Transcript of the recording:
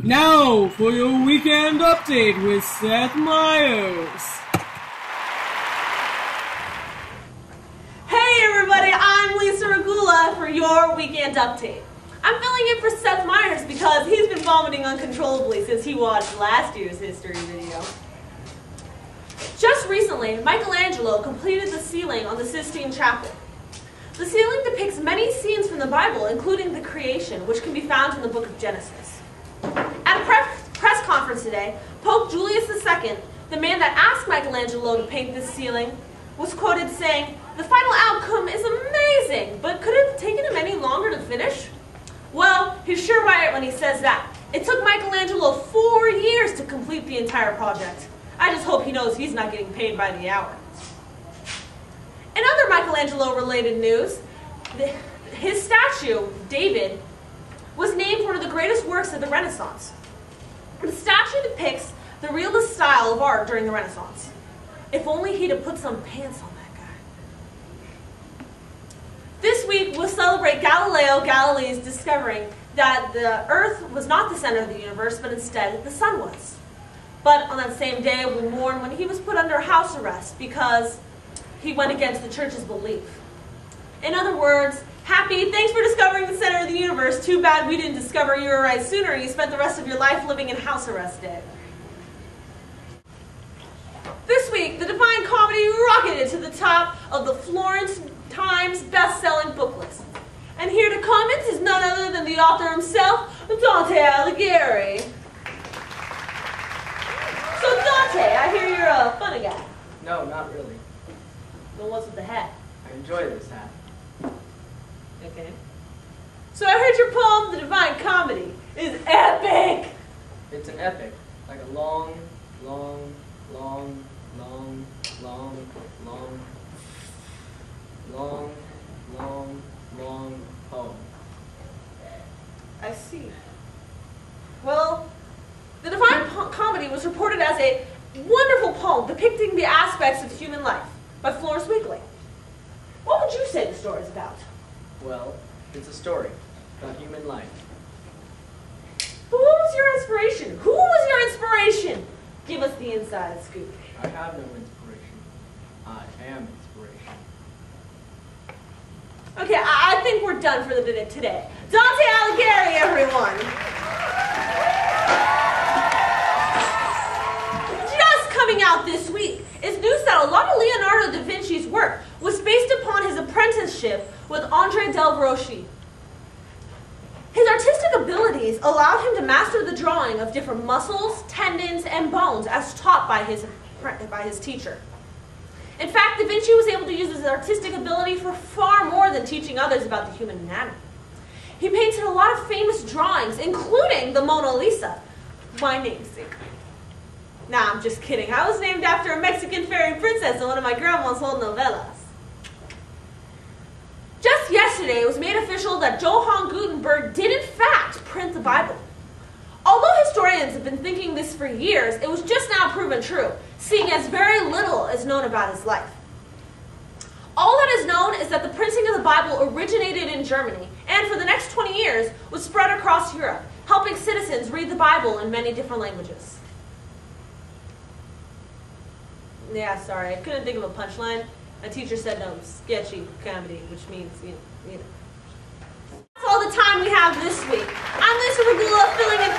Now for your weekend update with Seth Meyers. Hey everybody, I'm Regula for your weekend update. I'm filling in for Seth Meyers because he's been vomiting uncontrollably since he watched last year's history video. Just recently, Michelangelo completed the ceiling on the Sistine Chapel. The ceiling depicts many scenes from the Bible, including the creation, which can be found in the book of Genesis. At a press conference today, Pope Julius II, the man that asked Michelangelo to paint this ceiling, was quoted saying, "The final outcome is amazing, but could it have taken him any longer to finish?" Well, he's sure right when he says that. It took Michelangelo 4 years to complete the entire project. I just hope he knows he's not getting paid by the hour. In other Michelangelo-related news, his statue, David, was named one of the greatest works of the Renaissance. The statue depicts the realist style of art during the Renaissance. If only he'd have put some pants on that guy. This week, we'll celebrate Galileo Galilei's discovering that the Earth was not the center of the universe, but instead the sun was. But on that same day, we mourn when he was put under house arrest because he went against the church's belief. In other words, happy, thanks for discovering the center of the universe. Too bad we didn't discover you were right sooner. You spent the rest of your life living in house arrest day. This week, the Divine Comedy rocketed to the top of the Florence Times best-selling book list. And here to comment is none other than the author himself, Dante Alighieri. So Dante, I hear you're a funny guy. No, not really. Well, what's with the hat? I enjoy this hat. Okay. So I heard your poem, The Divine Comedy, is epic! It's an epic. Like a long, long, long, long, long, long, long, long, long poem. I see. Well, The Divine Comedy was reported as a wonderful poem depicting the aspects of human life by Florence Weekly. What would you say the story is about? Well, it's a story about human life. But what was your inspiration? Who was your inspiration? Give us the inside scoop. I have no inspiration. I am inspiration. Okay, I think we're done for the minute today. Dante Alighieri, everyone! Just coming out this week is news that a lot of Leonardo da Vinci's work was based upon his apprenticeship with Andrea del Verrocchi. His artistic abilities allowed him to master the drawing of different muscles, tendons, and bones as taught by his teacher. In fact, Da Vinci was able to use his artistic ability for far more than teaching others about the human anatomy. He painted a lot of famous drawings, including the Mona Lisa, my namesake. Nah, I'm just kidding. I was named after a Mexican fairy princess in one of my grandma's old novellas. Just yesterday, it was made official that Johann Gutenberg did in fact print the Bible. Although historians have been thinking this for years, it was just now proven true, seeing as very little is known about his life. All that is known is that the printing of the Bible originated in Germany, and for the next 20 years was spread across Europe, helping citizens read the Bible in many different languages. Yeah, sorry, I couldn't think of a punchline. My teacher said no, sketchy comedy, which means, you know. That's all the time we have this week. I'm Regula, filling in